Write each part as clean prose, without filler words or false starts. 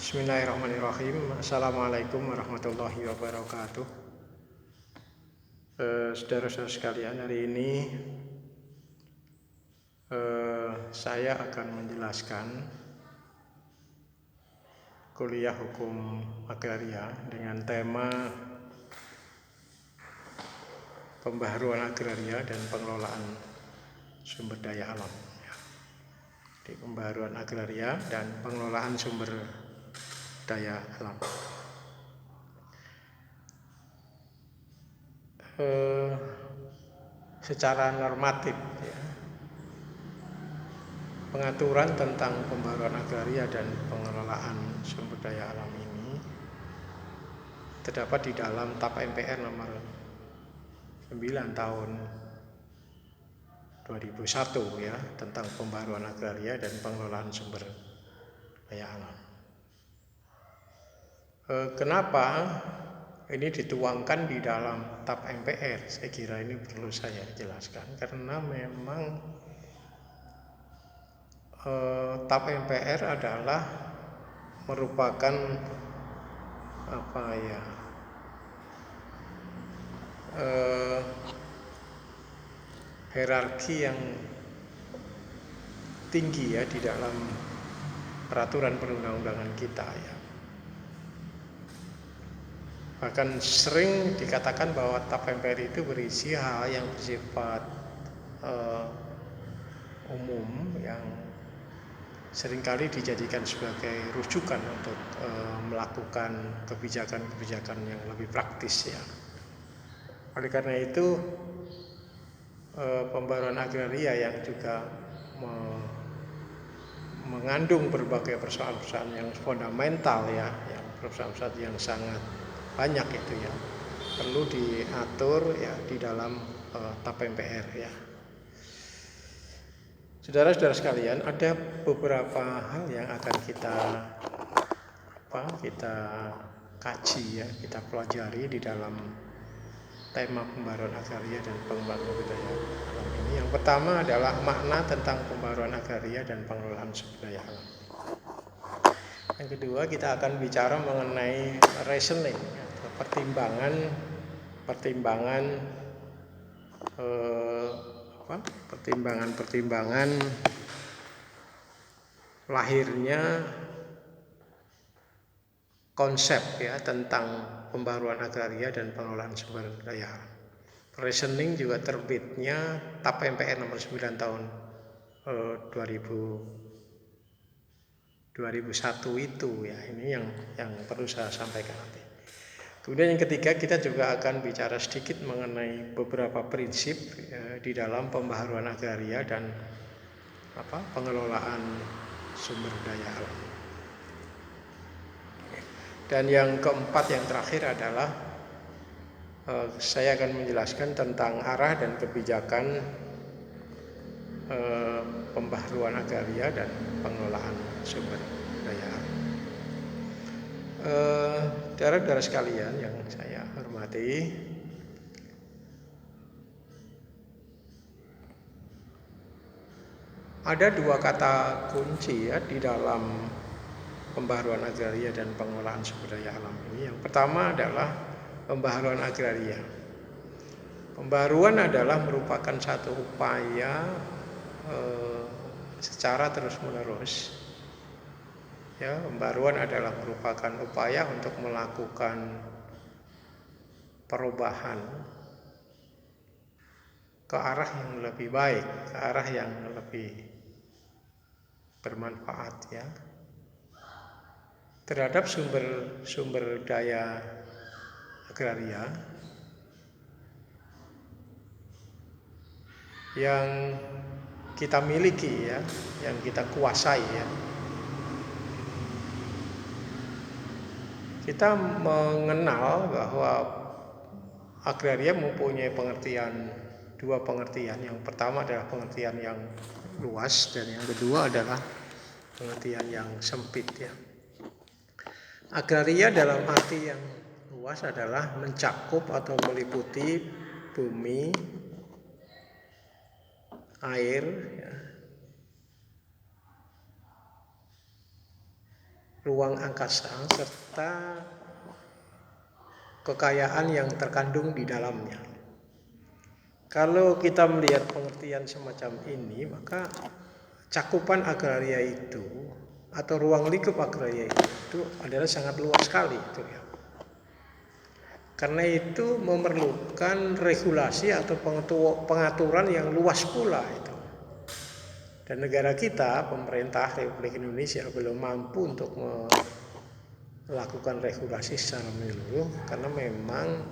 Bismillahirrahmanirrahim. Assalamualaikum warahmatullahi wabarakatuh. Saudara-saudara sekalian, hari ini saya akan menjelaskan kuliah hukum agraria dengan tema pembaharuan agraria dan pengelolaan sumber daya alam. Di pembaharuan agraria dan pengelolaan sumber daya alam. Secara normatif, ya, pengaturan tentang pembaharuan agraria dan pengelolaan sumber daya alam ini terdapat di dalam TAP MPR nomor 9 tahun 2001 ya, tentang pembaharuan agraria dan pengelolaan sumber daya alam. Kenapa ini dituangkan di dalam TAP MPR? Saya kira ini perlu saya jelaskan karena memang TAP MPR adalah merupakan hierarki yang tinggi ya di dalam peraturan perundang-undangan kita ya. Bahkan sering dikatakan bahwa TAP MPR itu berisi hal yang bersifat umum yang seringkali dijadikan sebagai rujukan untuk melakukan kebijakan-kebijakan yang lebih praktis ya. Oleh karena itu pembaharuan agraria yang juga mengandung berbagai persoalan-persoalan yang fundamental ya, yang persoalan-persoalan yang sangat banyak itu ya, perlu diatur ya di dalam TAP MPR ya. Saudara-saudara sekalian, ada beberapa hal yang akan kita kaji ya, kita pelajari di dalam tema pembaharuan agraria dan pengelolaan sumber daya alam ini. Yang pertama adalah makna tentang pembaharuan agraria dan pengelolaan sumber daya alam. Yang kedua, kita akan bicara mengenai reasoning atau pertimbangan lahirnya konsep ya tentang pembaharuan agraria dan pengelolaan sumber daya alam. Reasoning juga terbitnya TAP MPR nomor 9 tahun 2001 itu ya. Ini yang perlu saya sampaikan nanti. Kemudian yang ketiga, kita juga akan bicara sedikit mengenai beberapa prinsip ya, di dalam pembaharuan agraria dan pengelolaan sumber daya alam. Dan yang keempat, yang terakhir adalah saya akan menjelaskan tentang arah dan kebijakan pembaharuan agraria dan pengelolaan sumber daya alam. Saudara-saudara sekalian yang saya hormati, ada dua kata kunci ya di dalam pembaharuan agraria dan pengelolaan sumber daya alam ini. Yang pertama adalah pembaharuan agraria. Pembaharuan adalah merupakan satu upaya secara terus-menerus. Ya, pembaharuan adalah merupakan upaya untuk melakukan perubahan ke arah yang lebih baik, ke arah yang lebih bermanfaat ya terhadap sumber daya agraria yang kita miliki ya, yang kita kuasai ya. Kita mengenal bahwa agraria mempunyai dua pengertian. Yang pertama adalah pengertian yang luas dan yang kedua adalah pengertian yang sempit ya. Agraria dalam arti yang luas adalah mencakup atau meliputi bumi, air ya, ruang angkasa serta kekayaan yang terkandung di dalamnya. Kalau kita melihat pengertian semacam ini, maka cakupan agraria itu atau ruang lingkup agraria itu adalah sangat luas sekali itu ya. Karena itu memerlukan regulasi atau pengaturan yang luas pula itu. Dan negara kita, pemerintah Republik Indonesia belum mampu untuk melakukan regulasi secara menyeluruh karena memang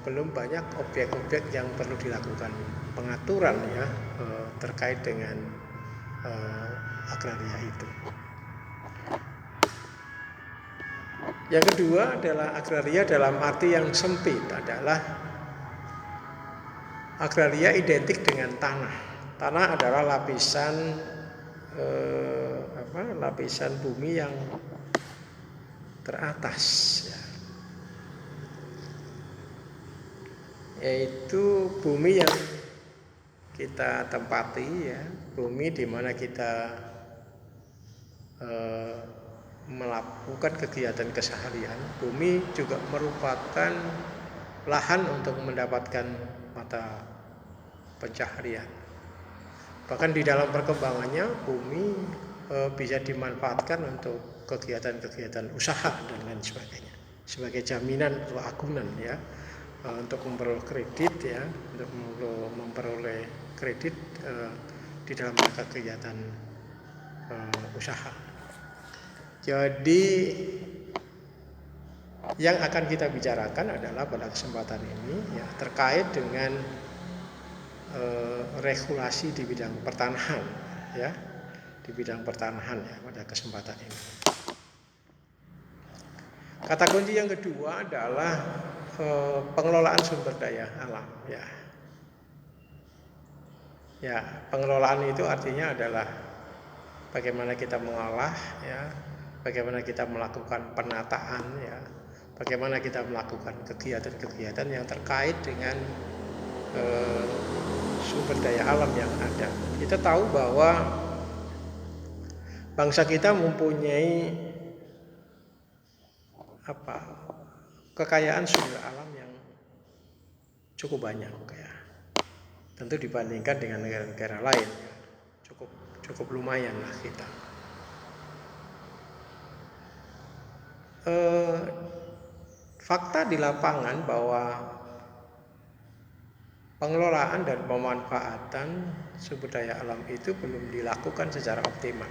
belum banyak objek-objek yang perlu dilakukan pengaturan ya terkait dengan agraria itu. Yang kedua adalah agraria dalam arti yang sempit adalah agraria identik dengan tanah. Tanah adalah lapisan bumi yang teratas ya. Yaitu bumi yang kita tempati ya, bumi di mana kita melakukan kegiatan keseharian. Bumi juga merupakan lahan untuk mendapatkan mata pencaharian. Bahkan di dalam perkembangannya bumi bisa dimanfaatkan untuk kegiatan-kegiatan usaha dan lain sebagainya sebagai jaminan atau agunan ya, untuk memperoleh kredit ya, untuk memperoleh kredit di dalam rangka kegiatan usaha. Jadi yang akan kita bicarakan adalah pada kesempatan ini ya terkait dengan regulasi di bidang pertanahan ya, di bidang pertanahan ya pada kesempatan ini. Kata kunci yang kedua adalah pengelolaan sumber daya alam ya. Ya, pengelolaan itu artinya adalah bagaimana kita mengolah ya, bagaimana kita melakukan penataan ya, bagaimana kita melakukan kegiatan-kegiatan yang terkait dengan sumber daya alam yang ada. Kita tahu bahwa bangsa kita mempunyai kekayaan sumber alam yang cukup banyak ya. Tentu dibandingkan dengan negara-negara lain cukup lumayan lah kita. Fakta di lapangan bahwa pengelolaan dan pemanfaatan sumber daya alam itu belum dilakukan secara optimal.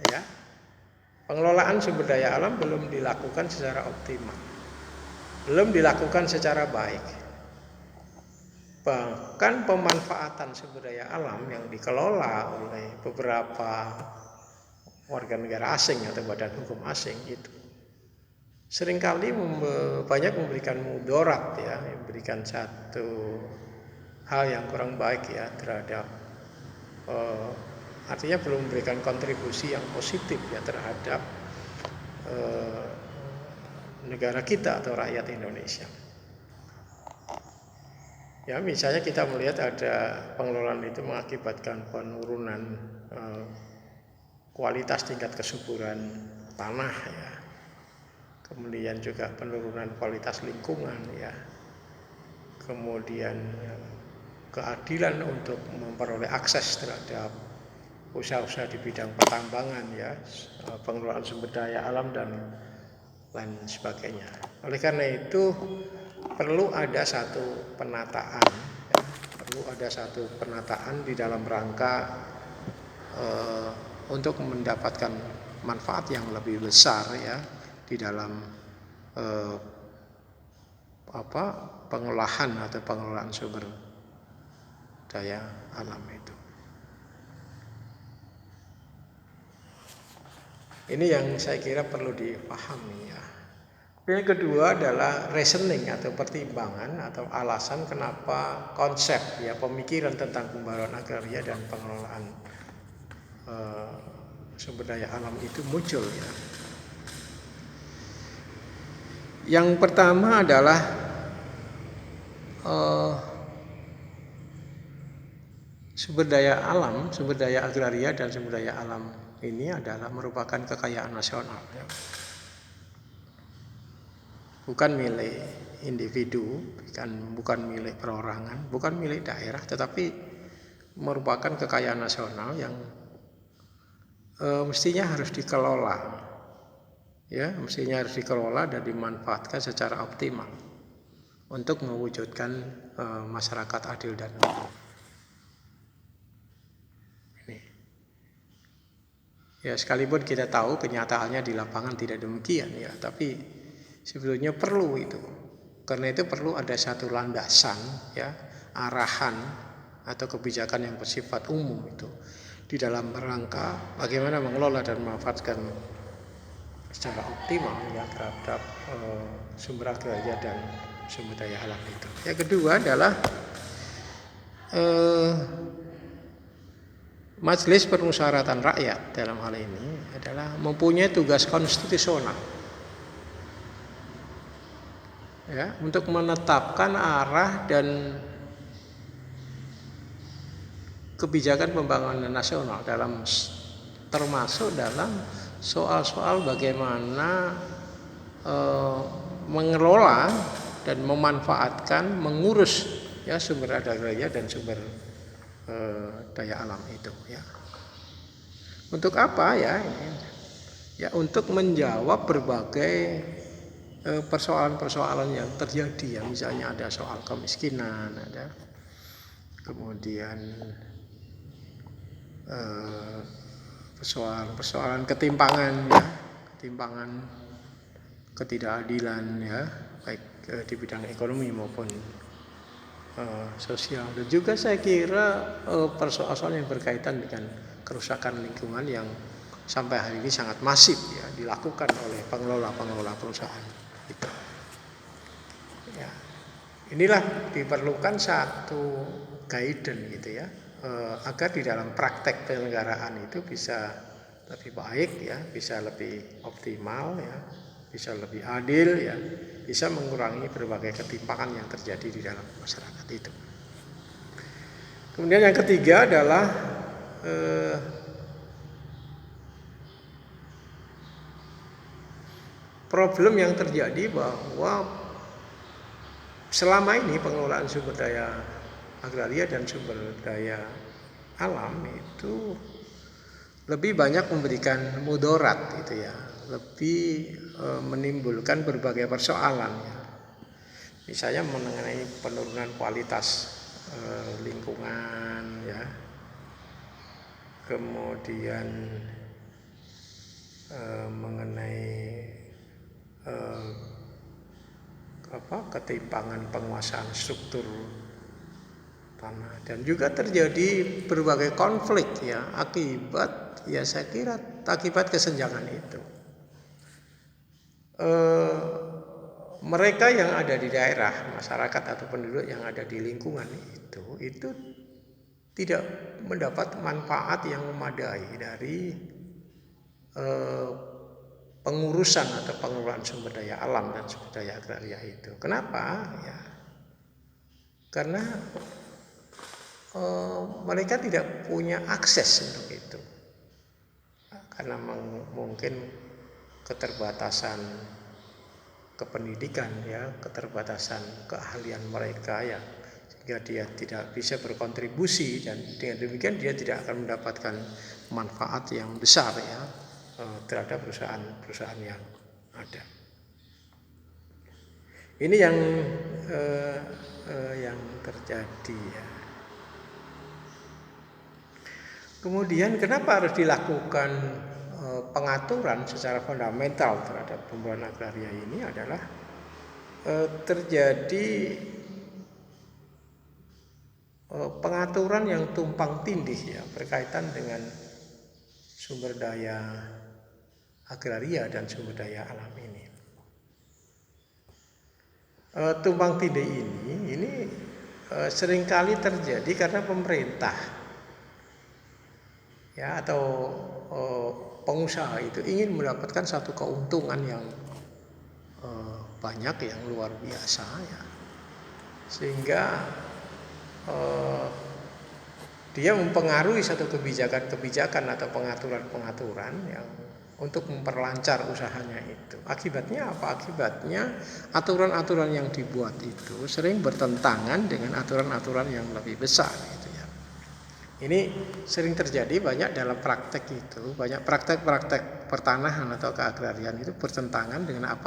Ya. Pengelolaan sumber daya alam belum dilakukan secara optimal. Belum dilakukan secara baik. Bahkan pemanfaatan sumber daya alam yang dikelola oleh beberapa warga negara asing atau badan hukum asing itu seringkali banyak memberikan mudarat ya, memberikan satu hal yang kurang baik ya terhadap artinya belum memberikan kontribusi yang positif ya terhadap negara kita atau rakyat Indonesia. Ya, misalnya kita melihat ada pengelolaan itu mengakibatkan penurunan kualitas tingkat kesuburan tanah ya. Kemudian juga penurunan kualitas lingkungan ya. Kemudian keadilan untuk memperoleh akses terhadap usaha-usaha di bidang pertambangan ya, pengelolaan sumber daya alam dan lain sebagainya. Oleh karena itu perlu ada satu penataan ya, perlu ada satu penataan di dalam rangka untuk mendapatkan manfaat yang lebih besar ya di dalam pengolahan atau pengelolaan sumber daya alam itu. Ini yang saya kira perlu dipahami ya. Yang kedua adalah reasoning atau pertimbangan atau alasan kenapa konsep ya pemikiran tentang pembaruan agraria dan pengelolaan sumber daya alam itu muncul ya. Yang pertama adalah sumber daya alam, sumber daya agraria dan sumber daya alam ini adalah merupakan kekayaan nasional, ya. Bukan milik individu, bukan milik perorangan, bukan milik daerah, tetapi merupakan kekayaan nasional yang mestinya harus dikelola, ya, mestinya harus dikelola dan dimanfaatkan secara optimal untuk mewujudkan masyarakat adil dan makmur. Ini, ya, sekalipun kita tahu kenyataannya di lapangan tidak demikian, ya, tapi sebetulnya perlu itu. Karena itu perlu ada satu landasan, ya, arahan atau kebijakan yang bersifat umum itu di dalam rangka bagaimana mengelola dan memanfaatkan secara optimal, ya, terhadap sumber agraria dan sumber daya alam itu. Yang kedua adalah Majelis Permusyawaratan Rakyat dalam hal ini adalah mempunyai tugas konstitusional, ya, untuk menetapkan arah dan kebijakan pembangunan nasional termasuk dalam soal-soal bagaimana mengelola dan memanfaatkan, mengurus, ya, sumber agraria dan sumber daya alam itu, ya. Untuk apa, ya? Ya, untuk menjawab berbagai persoalan-persoalan yang terjadi, ya, misalnya ada soal kemiskinan, ada kemudian persoalan ketimpangan, ya, ketimpangan, ketidakadilan, ya, baik di bidang ekonomi maupun sosial, dan juga saya kira persoalan yang berkaitan dengan kerusakan lingkungan yang sampai hari ini sangat masif, ya, dilakukan oleh pengelola perusahaan itu. Ya, inilah diperlukan satu guidance, gitu, ya, agar di dalam praktek penyelenggaraan itu bisa lebih baik, ya, bisa lebih optimal, ya, bisa lebih adil, ya, bisa mengurangi berbagai ketimpangan yang terjadi di dalam masyarakat itu. Kemudian yang ketiga adalah problem yang terjadi bahwa selama ini pengelolaan sumber daya agraria dan sumber daya alam itu lebih banyak memberikan mudarat, gitu, ya, lebih menimbulkan berbagai persoalan, ya. Misalnya mengenai penurunan kualitas lingkungan, ya, kemudian mengenai ketimpangan penguasaan struktur tanah, dan juga terjadi berbagai konflik, ya, akibat, ya, saya kira akibat kesenjangan itu. Mereka yang ada di daerah, masyarakat atau penduduk yang ada di lingkungan itu tidak mendapat manfaat yang memadai dari pengurusan atau pengelolaan sumber daya alam dan sumber daya agraria itu. Kenapa? Ya, karena mereka tidak punya akses untuk itu, karena mungkin keterbatasan kependidikan, ya, keterbatasan keahlian mereka, ya, sehingga dia tidak bisa berkontribusi, dan dengan demikian dia tidak akan mendapatkan manfaat yang besar, ya, terhadap perusahaan-perusahaan yang ada. Ini yang terjadi, ya. Kemudian kenapa harus dilakukan pengaturan secara fundamental terhadap pembangunan agraria ini adalah terjadi pengaturan yang tumpang tindih, ya, berkaitan dengan sumber daya agraria dan sumber daya alam ini. Tumpang tindih ini seringkali terjadi karena pemerintah, ya, atau pengusaha itu ingin mendapatkan satu keuntungan yang banyak, yang luar biasa, ya, sehingga dia mempengaruhi satu kebijakan-kebijakan atau pengaturan-pengaturan yang untuk memperlancar usahanya itu. Akibatnya apa? Akibatnya aturan-aturan yang dibuat itu sering bertentangan dengan aturan-aturan yang lebih besar gitu ya. Ini sering terjadi banyak dalam praktek itu, banyak praktek-praktek pertanahan atau keagrarian itu bertentangan dengan apa